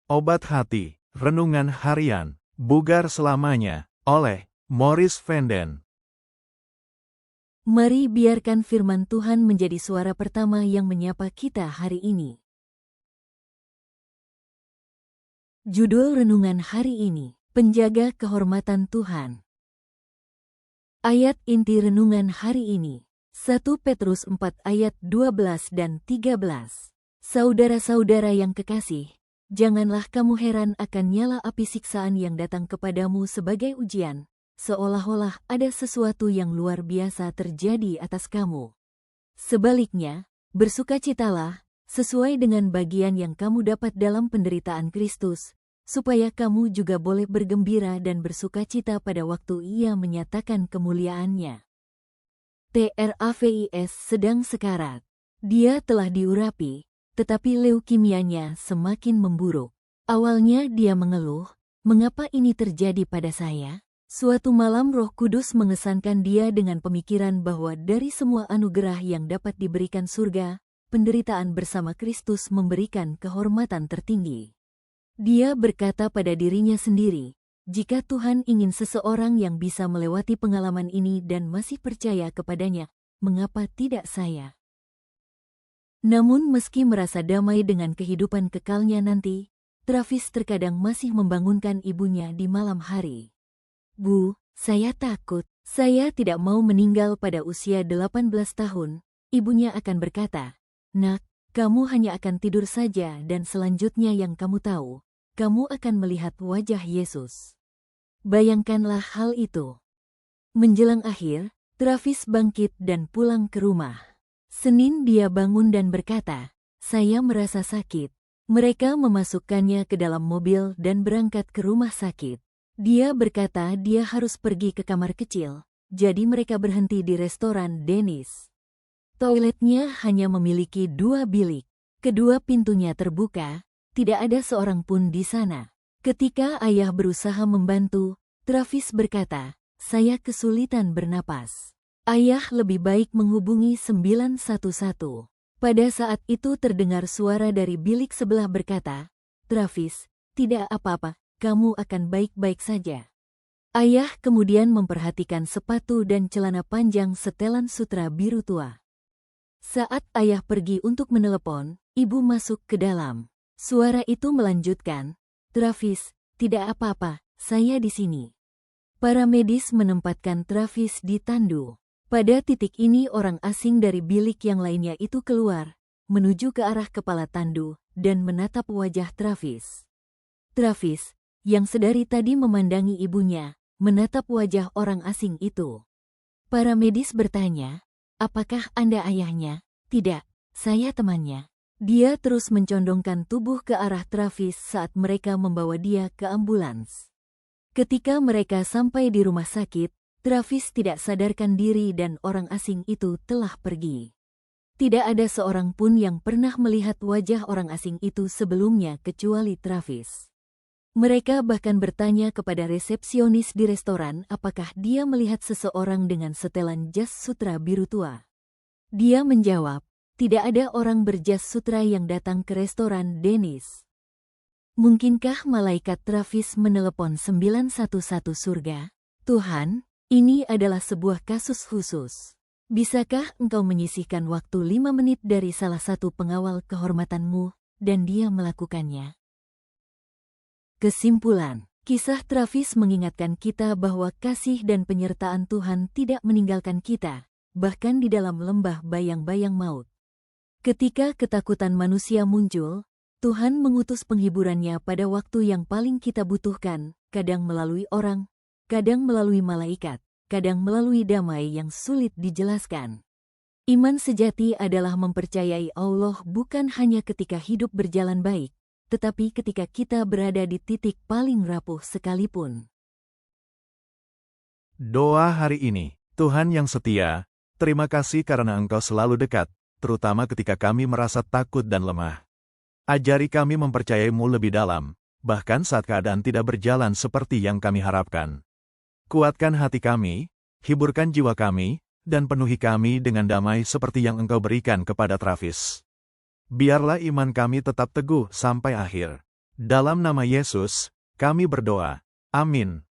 Obat Hati, Renungan Harian, Bugar Selamanya, oleh Maurice Vanden. Mari biarkan firman Tuhan menjadi suara pertama yang menyapa kita hari ini. Judul renungan hari ini, Penjaga Kehormatan Tuhan. Ayat inti renungan hari ini, 1 Petrus 4 ayat 12 dan 13. Saudara-saudara yang kekasih, janganlah kamu heran akan nyala api siksaan yang datang kepadamu sebagai ujian, seolah-olah ada sesuatu yang luar biasa terjadi atas kamu. Sebaliknya, bersukacitalah, sesuai dengan bagian yang kamu dapat dalam penderitaan Kristus, supaya kamu juga boleh bergembira dan bersukacita pada waktu Ia menyatakan kemuliaannya. Travis sedang sekarat. Dia telah diurapi, tetapi leukemianya semakin memburuk. Awalnya dia mengeluh, "Mengapa ini terjadi pada saya?" Suatu malam Roh Kudus mengesankan dia dengan pemikiran bahwa dari semua anugerah yang dapat diberikan surga, penderitaan bersama Kristus memberikan kehormatan tertinggi. Dia berkata pada dirinya sendiri, "Jika Tuhan ingin seseorang yang bisa melewati pengalaman ini dan masih percaya kepadanya, mengapa tidak saya?" Namun meski merasa damai dengan kehidupan kekalnya nanti, Travis terkadang masih membangunkan ibunya di malam hari. "Bu, saya takut. Saya tidak mau meninggal pada usia 18 tahun. Ibunya akan berkata, "Nak, kamu hanya akan tidur saja dan selanjutnya yang kamu tahu, kamu akan melihat wajah Yesus." Bayangkanlah hal itu. Menjelang akhir, Travis bangkit dan pulang ke rumah. Senin dia bangun dan berkata, "Saya merasa sakit." Mereka memasukkannya ke dalam mobil dan berangkat ke rumah sakit. Dia berkata dia harus pergi ke kamar kecil, jadi mereka berhenti di restoran Dennis. Toiletnya hanya memiliki 2 bilik. Kedua pintunya terbuka, tidak ada seorang pun di sana. Ketika ayah berusaha membantu, Travis berkata, "Saya kesulitan bernapas. Ayah lebih baik menghubungi 911. Pada saat itu terdengar suara dari bilik sebelah berkata, "Travis, tidak apa-apa, kamu akan baik-baik saja." Ayah kemudian memperhatikan sepatu dan celana panjang setelan sutra biru tua. Saat ayah pergi untuk menelepon, ibu masuk ke dalam. Suara itu melanjutkan, "Travis, tidak apa-apa, saya di sini." Para medis menempatkan Travis di tandu. Pada titik ini orang asing dari bilik yang lainnya itu keluar, menuju ke arah kepala tandu, dan menatap wajah Travis. Travis, yang sedari tadi memandangi ibunya, menatap wajah orang asing itu. Para medis bertanya, "Apakah Anda ayahnya?" "Tidak, saya temannya." Dia terus mencondongkan tubuh ke arah Travis saat mereka membawa dia ke ambulans. Ketika mereka sampai di rumah sakit, Travis tidak sadarkan diri dan orang asing itu telah pergi. Tidak ada seorang pun yang pernah melihat wajah orang asing itu sebelumnya kecuali Travis. Mereka bahkan bertanya kepada resepsionis di restoran apakah dia melihat seseorang dengan setelan jas sutra biru tua. Dia menjawab, "Tidak ada orang berjas sutra yang datang ke restoran Dennis." Mungkinkah malaikat Travis menelepon 911 surga? "Tuhan, ini adalah sebuah kasus khusus. Bisakah engkau menyisihkan waktu 5 menit dari salah satu pengawal kehormatanmu?" Dan dia melakukannya. Kesimpulan, kisah Travis mengingatkan kita bahwa kasih dan penyertaan Tuhan tidak meninggalkan kita, bahkan di dalam lembah bayang-bayang maut. Ketika ketakutan manusia muncul, Tuhan mengutus penghiburannya pada waktu yang paling kita butuhkan, kadang melalui orang, kadang melalui malaikat, kadang melalui damai yang sulit dijelaskan. Iman sejati adalah mempercayai Allah bukan hanya ketika hidup berjalan baik, tetapi ketika kita berada di titik paling rapuh sekalipun. Doa hari ini, Tuhan yang setia, terima kasih karena Engkau selalu dekat, terutama ketika kami merasa takut dan lemah. Ajari kami mempercayai-Mu lebih dalam, bahkan saat keadaan tidak berjalan seperti yang kami harapkan. Kuatkan hati kami, hiburkan jiwa kami, dan penuhi kami dengan damai seperti yang Engkau berikan kepada Travis. Biarlah iman kami tetap teguh sampai akhir. Dalam nama Yesus, kami berdoa. Amin.